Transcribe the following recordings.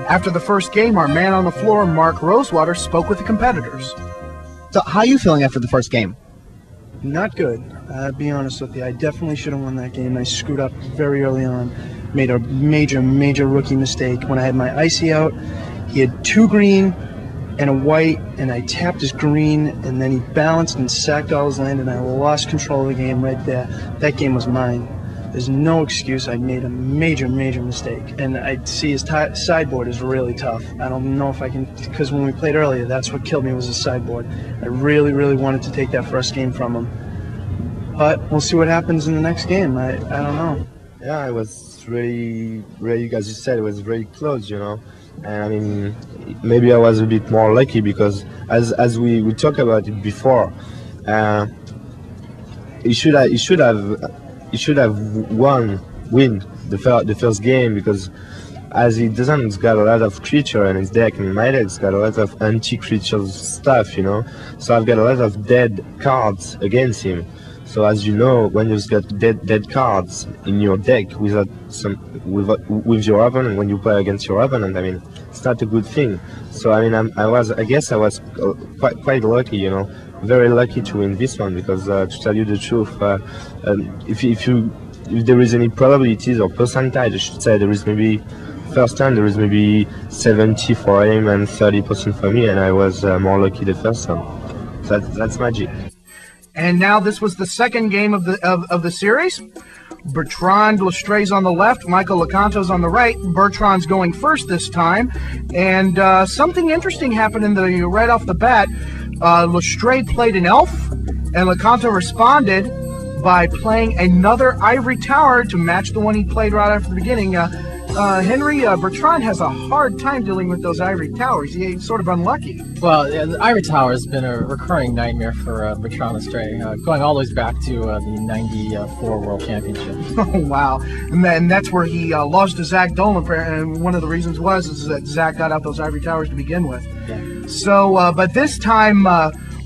After the first game, our man on the floor, Mark Rosewater, spoke with the competitors. So how are you feeling after the first game? Not good. I'll be honest with you. I definitely should have won that game. I screwed up very early on. Made a major rookie mistake. When I had my icy out, he had 2 green and a white, and I tapped his green, and then he balanced and sacked all his land, and I lost control of the game right there. That game was mine. There's no excuse. I made a major mistake, and I see his sideboard is really tough. I don't know if I can, because when we played earlier, that's what killed me was the sideboard. I really wanted to take that first game from him, but we'll see what happens in the next game. I don't know. Yeah, it was really, as you said, it was very close, you know. And I mean, maybe I was a bit more lucky because, as we talked about it before, he should have win the first game, because as he doesn't got a lot of creature in his deck, and my deck's got a lot of anti-creature stuff, you know. So I've got a lot of dead cards against him. So as you know, when you've got dead cards in your deck with your opponent, when you play against your opponent, I mean, it's not a good thing. So I mean, I guess I was quite lucky, you know, very lucky to win this one, because to tell you the truth, if there is any probabilities or percentage, I should say, there is maybe first time there is maybe 70 for him and 30% for me, and I was more lucky the first time. So that's magic. And now this was the second game of the series. Bertrand Lestre's on the left, Michael Lecanto's on the right. Bertrand's going first this time, and something interesting happened right off the bat. Lestre played an elf, and Lecanto responded by playing another ivory tower to match the one he played right after the beginning. Henry, Bertrand has a hard time dealing with those ivory towers. He's sort of unlucky. Well, yeah, the ivory tower has been a recurring nightmare for Bertrand Lestre, going all the way back to the '94 World Championship. Oh, wow. And that's where he lost to Zach Dolan, and one of the reasons is that Zach got out those ivory towers to begin with. Yeah. So, but this time,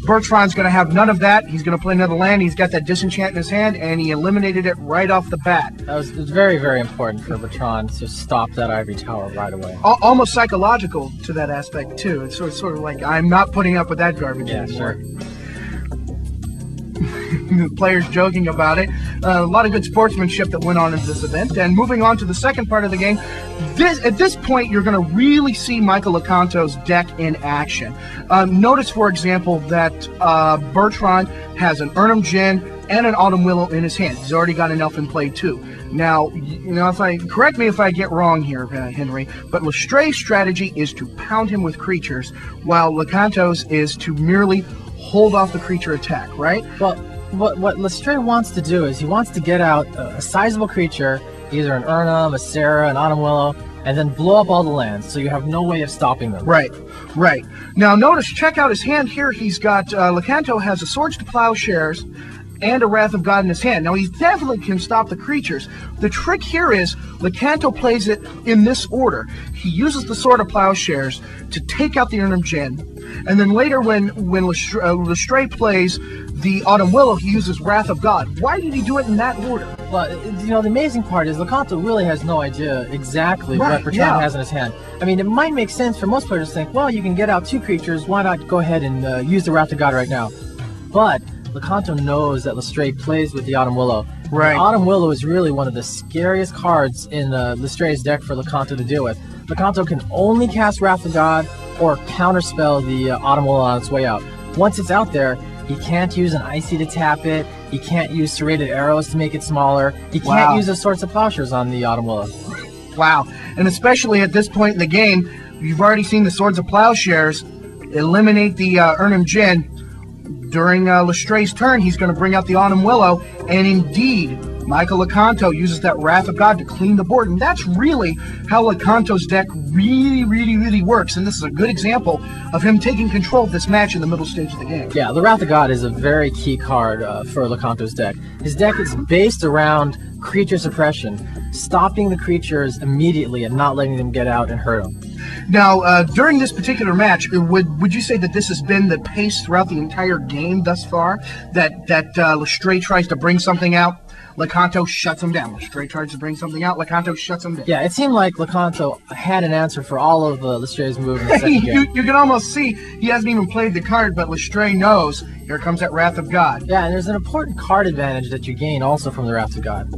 Bertrand's going to have none of that. He's going to play another land. He's got that disenchant in his hand, and he eliminated it right off the bat. It was very important for Bertrand to stop that ivory tower right away. Almost psychological to that aspect, too. It's sort of like, I'm not putting up with that garbage anymore. Sure. The players joking about it. A lot of good sportsmanship that went on in this event. And moving on to the second part of the game, at this point, you're going to really see Michael Lecanto's deck in action. Notice, for example, that Bertrand has an Urnum Djinn and an Autumn Willow in his hand. He's already got an elf in play, too. Now, correct me if I get wrong here, Henry, but Lestre's strategy is to pound him with creatures, while Lecanto's is to merely hold off the creature attack, right? Well, what Lestre wants to do is he wants to get out a sizable creature, either an Urnum, a Sarah, an Autumn Willow, and then blow up all the lands, so you have no way of stopping them. Right. Now notice, check out his hand here. He's got, Lecanto has a Swords to Plowshares and a Wrath of God in his hand. Now, he definitely can stop the creatures. The trick here is Lecanto plays it in this order. He uses the Sword of Plowshares to take out the Urnum Djinn, and then later when Lestre plays the Autumn Willow, he uses Wrath of God. Why did he do it in that order? Well, you know, the amazing part is Lecanto really has no idea exactly what Bertrand has in his hand. I mean, it might make sense for most players to think, well, you can get out 2 creatures, why not go ahead and use the Wrath of God right now? But Lecanto knows that Lestre plays with the Autumn Willow. Right. The Autumn Willow is really one of the scariest cards in Lestre's deck for Lecanto to deal with. Lecanto can only cast Wrath of God or counterspell the Autumn Willow on its way out. Once it's out there, he can't use an Icy to tap it. He can't use Serrated Arrows to make it smaller. He can't use the Swords of Plowshares on the Autumn Willow. Wow. And especially at this point in the game, you've already seen the Swords of Plowshares eliminate the Urnum Djinn. During Lestre's turn, he's going to bring out the Autumn Willow, and indeed, Michael Lecanto uses that Wrath of God to clean the board, and that's really how Lecanto's deck really works, and this is a good example of him taking control of this match in the middle stage of the game. Yeah, the Wrath of God is a very key card for Lecanto's deck. His deck is based around creature suppression, stopping the creatures immediately and not letting them get out and hurt them. Now, during this particular match, would you say that this has been the pace throughout the entire game thus far? That Lestre tries to bring something out Lecanto shuts him down. Lestray tries to bring something out. Lecanto shuts him down. Yeah, it seemed like Lecanto had an answer for all of Lestray's moves in the second game. You can almost see he hasn't even played the card, but Lestray knows here comes that Wrath of God. Yeah, and there's an important card advantage that you gain also from the Wrath of God.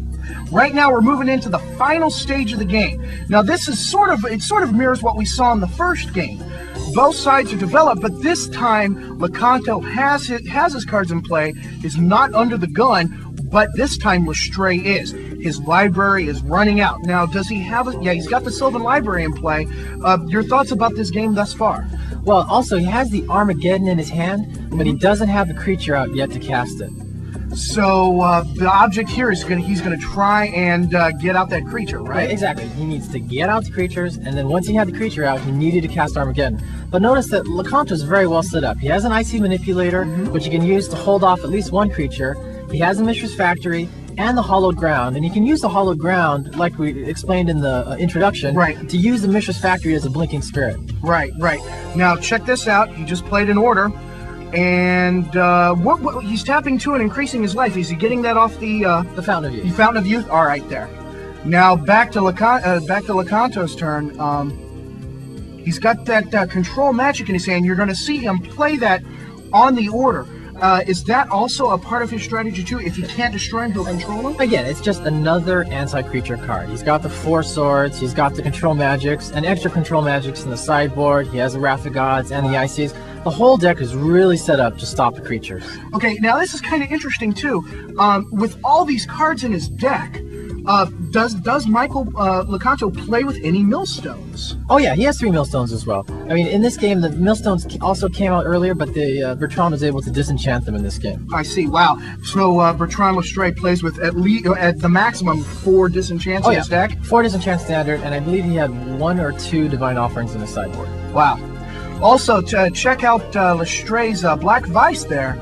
Right now, we're moving into the final stage of the game. Now, this is sort of mirrors what we saw in the first game. Both sides are developed, but this time Lecanto has his cards in play, is not under the gun, but this time Lestray is. His library is running out. Now, does he have it? Yeah, he's got the Sylvan Library in play. Your thoughts about this game thus far? Well, also, he has the Armageddon in his hand, but he doesn't have the creature out yet to cast it. So the object here is he's gonna try and get out that creature, right? Exactly. He needs to get out the creatures, and then once he had the creature out, he needed to cast Armageddon. But notice that Lecanto is very well set up. He has an Icy Manipulator, which he can use to hold off at least one creature. He has a Mishra's Factory and the Hollowed Ground, and he can use the Hollowed Ground, like we explained in the introduction, to use the Mishra's Factory as a Blinking Spirit. Right. Now check this out. He just played an order. And what he's tapping to and increasing his life. Is he getting that off the Fountain of Youth? The Fountain of Youth. All right, there. Now back to Lecanto's turn. He's got that control magic in his hand. You're going to see him play that on the order. Is that also a part of his strategy too? If he can't destroy him, he'll control him? Again, it's just another anti-creature card. He's got the 4 swords, he's got the control magics, and extra control magics in the sideboard. He has the Wrath of Gods and the Ices. The whole deck is really set up to stop the creatures. Okay, now this is kind of interesting too. With all these cards in his deck, does Michael Lecanto play with any millstones? Oh yeah, he has 3 millstones as well. I mean, in this game, the millstones also came out earlier, but Bertrand was able to disenchant them in this game. I see. Wow. So Bertrand Lestray plays with at the maximum 4 disenchants in his deck. 4 disenchant standard, and I believe he had 1 or 2 divine offerings in his sideboard. Wow. Also, to check out Lestray's Black Vice there.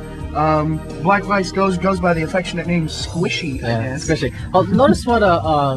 Black Vice goes by the affectionate name Squishy. Yeah, Squishy. Well, notice what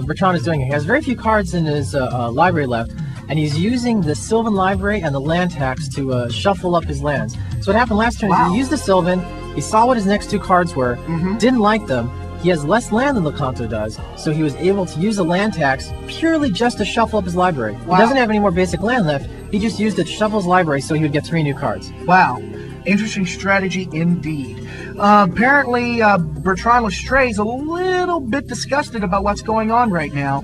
Bertrand is doing here. He has very few cards in his library left, and he's using the Sylvan Library and the land tax to shuffle up his lands. So what happened last turn is he used the Sylvan, he saw what his next 2 cards were, didn't like them. He has less land than Lecanto does, so he was able to use the land tax purely just to shuffle up his library. He doesn't have any more basic land left. He just used it to shuffle his library so he would get 3 new cards. Wow. Interesting strategy indeed. Apparently, Bertrand Lestray is a little bit disgusted about what's going on right now.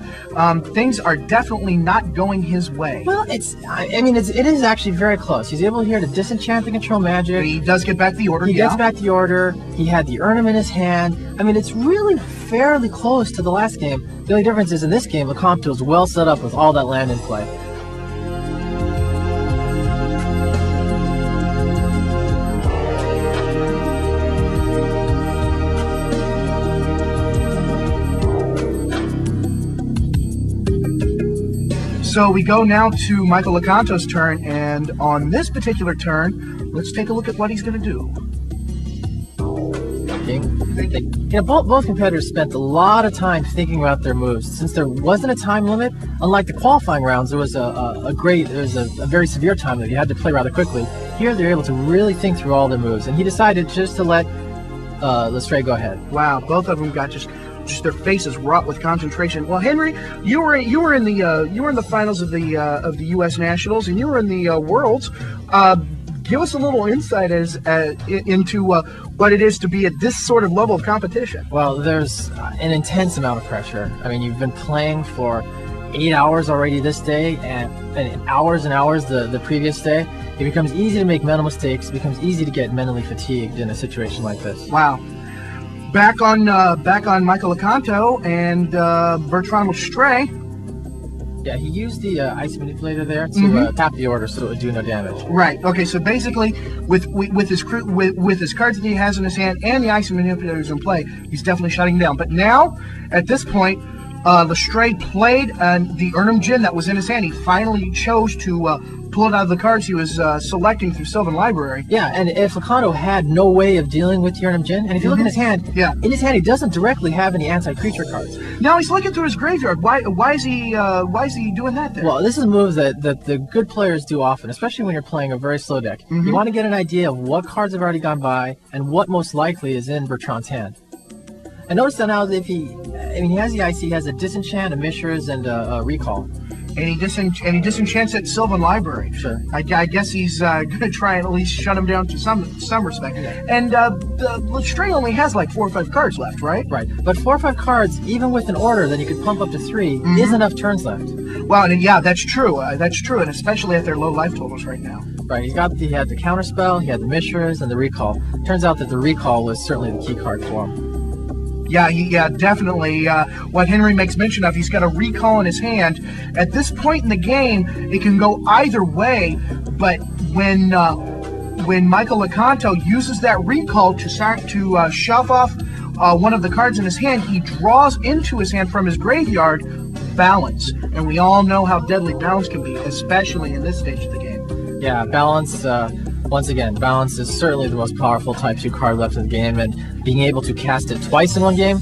Things are definitely not going his way. Well, it is actually very close. He's able here to disenchant the control magic. He does get back the order. He gets back the order. He had the Urnum in his hand. I mean, it's really fairly close to the last game. The only difference is in this game, Lecanto is well set up with all that land in play. So we go now to Michael Lecanto's turn, and on this particular turn, let's take a look at what he's going to do. Both competitors spent a lot of time thinking about their moves. Since there wasn't a time limit, unlike the qualifying rounds, there was a very severe time that you had to play rather quickly. Here they're able to really think through all their moves, and he decided just to let Lestray go ahead. Wow, both of them got just their faces wrought with concentration. Well, Henry, you were in the finals of the U.S. Nationals, and you were in the Worlds. Give us a little insight into what it is to be at this sort of level of competition. Well, there's an intense amount of pressure. I mean, you've been playing for 8 hours already this day, and hours and hours the previous day. It becomes easy to make mental mistakes. It becomes easy to get mentally fatigued in a situation like this. Wow. Back on Michael Lecanto and Bertrand Lestray. Yeah, he used the Ice Manipulator there to tap the order so it would do no damage. Right. Okay. So basically, with his cards that he has in his hand and the Ice Manipulators in play, he's definitely shutting down. But now, at this point, Lestray played the Urnum Djinn that was in his hand. He finally chose to pull it out of the cards he was selecting through Sylvan Library. Yeah, and if Lecanto had no way of dealing with the Urnum Djinn, and if you look in his hand, in his hand he doesn't directly have any anti-creature cards. Now he's looking through his graveyard. Why is he doing that there? Well, this is a move that the good players do often, especially when you're playing a very slow deck. You want to get an idea of what cards have already gone by and what most likely is in Bertrand's hand. And notice that now that he has the IC, he has a Disenchant, a Mishra's, and a Recall. And he disenchants that Sylvan Library. Sure. I guess he's going to try and at least shut him down to some respect. And Lestray only has like 4 or 5 cards left, right? Right. But 4 or 5 cards, even with an order, then you could pump up to 3, is enough turns left. Well, and yeah, that's true. That's true, and especially at their low life totals right now. Right. He had the Counterspell, he had the Mishra's, and the Recall. Turns out that the Recall was certainly the key card for him. Yeah, definitely. What Henry makes mention of, he's got a Recall in his hand. At this point in the game, it can go either way, but when Michael Lecanto uses that Recall to shove off one of the cards in his hand, he draws into his hand from his graveyard Balance. And we all know how deadly Balance can be, especially in this stage of the game. Yeah, Balance, once again, Balance is certainly the most powerful Type 2 card left in the game, and being able to cast it twice in one game,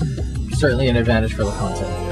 certainly an advantage for Lecanto.